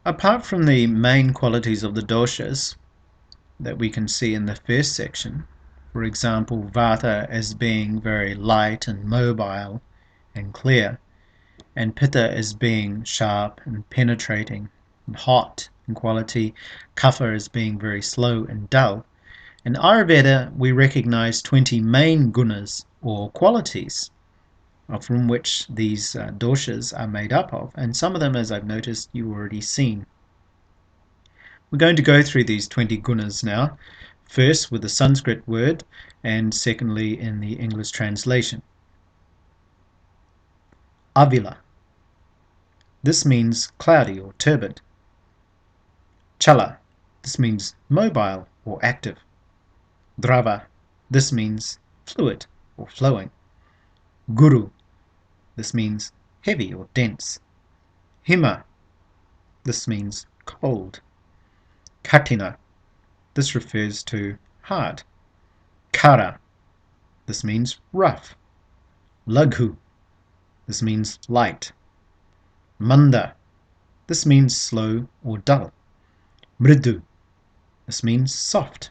Apart from the main qualities of the doshas that we can see in the first section, for example, Vata as being very light and mobile and clear, and Pitta as being sharp and penetrating and hot in quality, Kapha as being very slow and dull. In Ayurveda, we recognize 20 main gunas or qualities from which these doshas are made up of, and some of them, as I've noticed, you've already seen. We're going to go through these 20 gunas now, first with the Sanskrit word, and secondly in the English translation. Avila. This means cloudy or turbid. Chala. This means mobile or active. Drava. This means fluid or flowing. Guru. This means heavy or dense. Hima. This means cold. Katina. This refers to hard. Kara. This means rough. Laghu. This means light. Manda. This means slow or dull. Mridu. This means soft.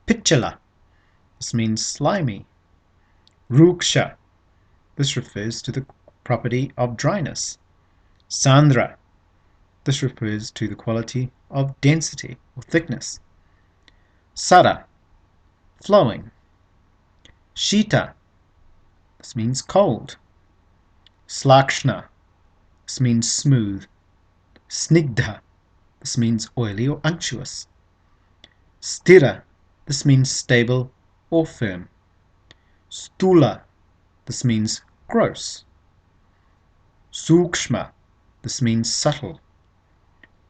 Pitchala. This means slimy. Ruksha. This refers to the property of dryness. Sandra. This refers to the quality of density or thickness. Sara. Flowing. Shita. This means cold. Slakshna. This means smooth. Snigdha. This means oily or unctuous. Stira. This means stable or firm. Stula. This means gross. Sukshma. This means subtle.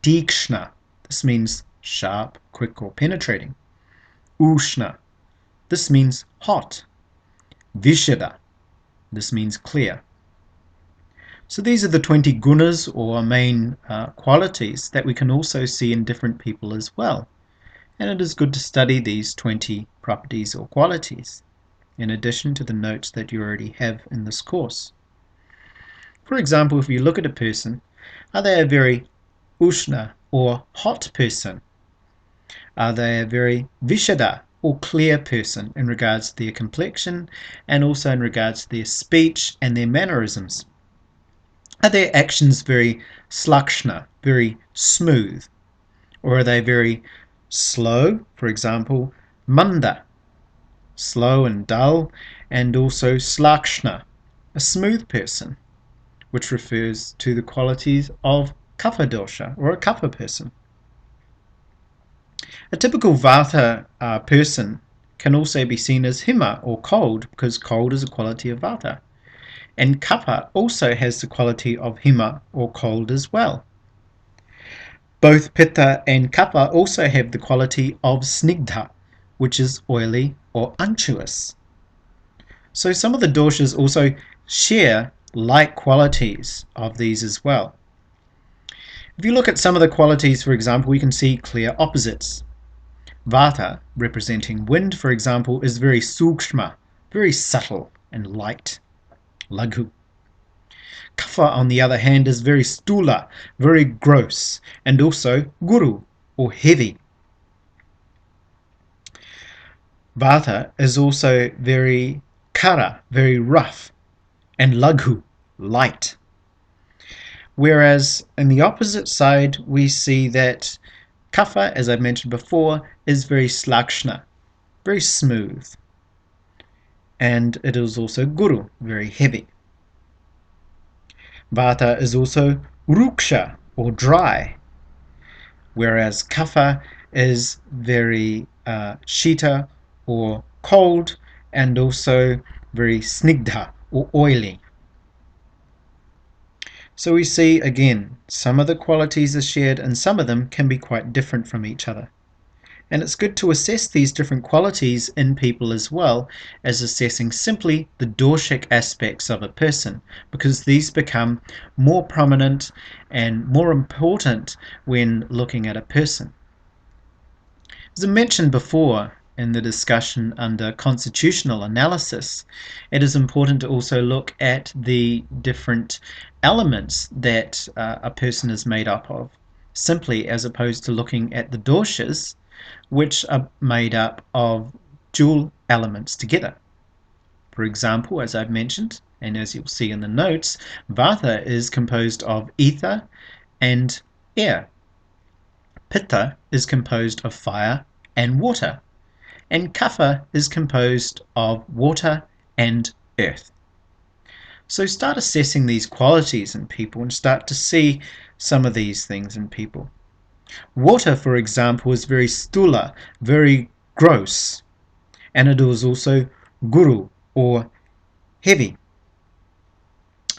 Tikshna. This means sharp, quick or penetrating. Ushna. This means hot. Vishada. This means clear. So these are the 20 gunas or main qualities that we can also see in different people as well. And it is good to study these 20 properties or qualities, in addition to the notes that you already have in this course. For example, if you look at a person, are they a very ushna or hot person? Are they a very vishada or clear person in regards to their complexion and also in regards to their speech and their mannerisms? Are their actions very slakshna, very smooth? Or are they very slow, for example, manda, slow and dull, and also slakshna, a smooth person, which refers to the qualities of kapha dosha, or a kapha person. A typical vata person can also be seen as hima, or cold, because cold is a quality of vata. And kapha also has the quality of hima, or cold as well. Both pitta and kapha also have the quality of snigdha, which is oily or unctuous. So some of the doshas also share like qualities of these as well. If you look at some of the qualities, for example, we can see clear opposites. Vata, representing wind, for example, is very sukshma, very subtle and light. Laghu. Kapha, on the other hand, is very stula, very gross, and also guru, or heavy. Vata is also very kara, very rough, and laghu, light. Whereas in the opposite side, we see that kapha, as I mentioned before, is very slakshna, very smooth. And it is also guru, very heavy. Vata is also ruksha, or dry, whereas kapha is very shita, or cold, and also very snigdha, or oily. So we see again, some of the qualities are shared and some of them can be quite different from each other. And it's good to assess these different qualities in people as well as assessing simply the doshic aspects of a person, because these become more prominent and more important when looking at a person. As I mentioned before in the discussion under constitutional analysis, it is important to also look at the different elements that a person is made up of. simply, as opposed to looking at the doshas, which are made up of dual elements together. For example, as I've mentioned, and as you'll see in the notes, Vata is composed of ether and air. Pitta is composed of fire and water. And Kapha is composed of water and earth. So start assessing these qualities in people and start to see some of these things in people. Water, for example, is very stula, very gross, and it is also guru, or heavy.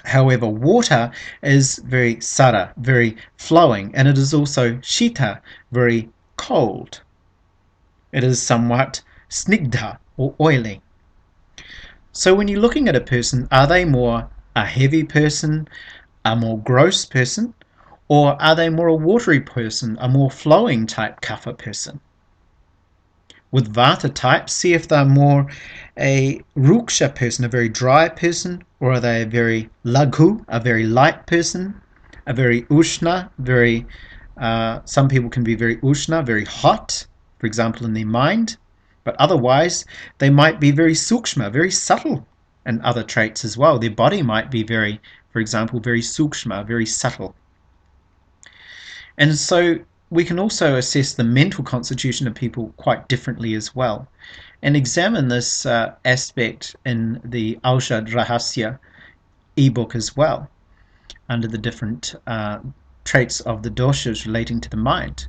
However, water is very sara, very flowing, and it is also shita, very cold. It is somewhat snigdha, or oily. So when you're looking at a person, are they more a heavy person, a more gross person, or are they more a watery person, a more flowing type kapha person? With Vata types, see if they're more a ruksha person, a very dry person, or are they a very laghu, a very light person, a very ushna, very some people can be very ushna, very hot, for example, in their mind, but otherwise they might be very sukshma, very subtle, and other traits as well. Their body might be very, for example, very sukshma, very subtle. And so we can also assess the mental constitution of people quite differently as well, and examine this aspect in the Aushad Rahasya ebook as well, under the different traits of the doshas relating to the mind,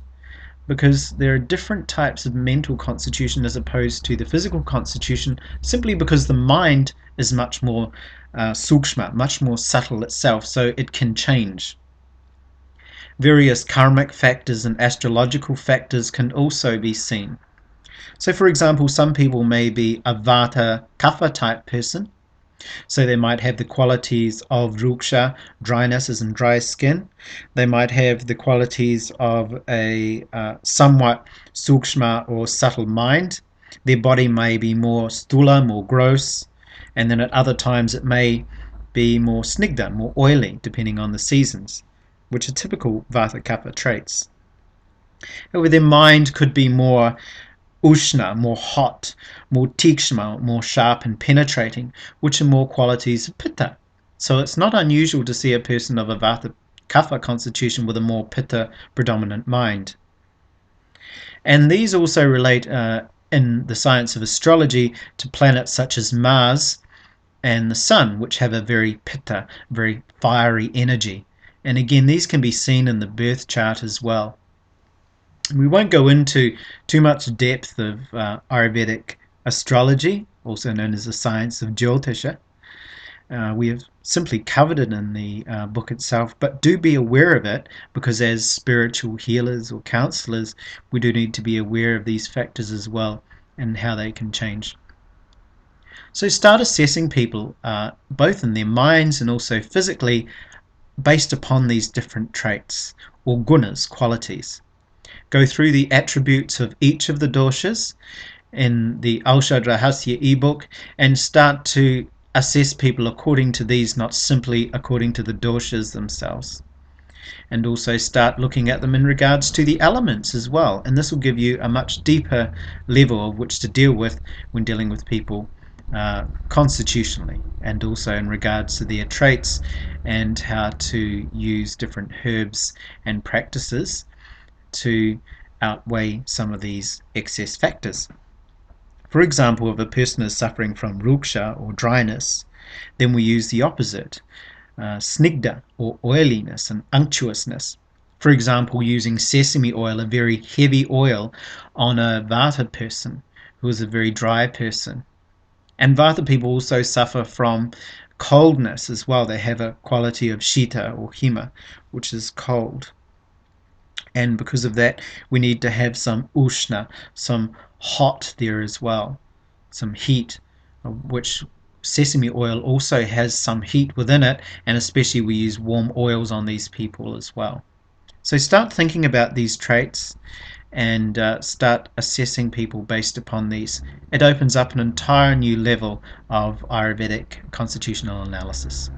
because there are different types of mental constitution as opposed to the physical constitution, simply because the mind is much more sukshma, much more subtle itself, so it can change. Various karmic factors and astrological factors can also be seen. So for example, some people may be a Vata Kapha type person, so they might have the qualities of ruksha, dryness as in dry skin. They might have the qualities of a somewhat sukshma or subtle mind. Their body may be more stula, more gross, and then at other times it may be more snigdha, more oily, depending on the seasons, which are typical Vata Kapha traits. However, their mind could be more ushna, more hot, more tikshma, more sharp and penetrating, which are more qualities of pitta. So it's not unusual to see a person of a Vata Kapha constitution with a more pitta predominant mind. And these also relate in the science of astrology to planets such as Mars and the Sun, which have a very pitta, very fiery energy. And again, these can be seen in the birth chart as well. We won't go into too much depth of Ayurvedic astrology, also known as the science of Jyotisha. We have simply covered it in the book itself, but do be aware of it, because as spiritual healers or counselors, we do need to be aware of these factors as well and how they can change. So start assessing people, both in their minds and also physically, based upon these different traits, or gunas, qualities. Go through the attributes of each of the doshas in the Aushad Rahasya ebook and start to assess people according to these, not simply according to the doshas themselves. And also start looking at them in regards to the elements as well, and this will give you a much deeper level of which to deal with when dealing with people constitutionally, and also in regards to their traits and how to use different herbs and practices to outweigh some of these excess factors. For example, if a person is suffering from ruksha or dryness, then we use the opposite, snigdha or oiliness and unctuousness. For example, using sesame oil, a very heavy oil, on a Vata person who is a very dry person. And Vata people also suffer from coldness as well. They have a quality of shita or hima, which is cold. And because of that, we need to have some ushna, some hot there as well, some heat, which sesame oil also has some heat within it, and especially we use warm oils on these people as well. So start thinking about these traits and start assessing people based upon these. It opens up an entire new level of Ayurvedic constitutional analysis.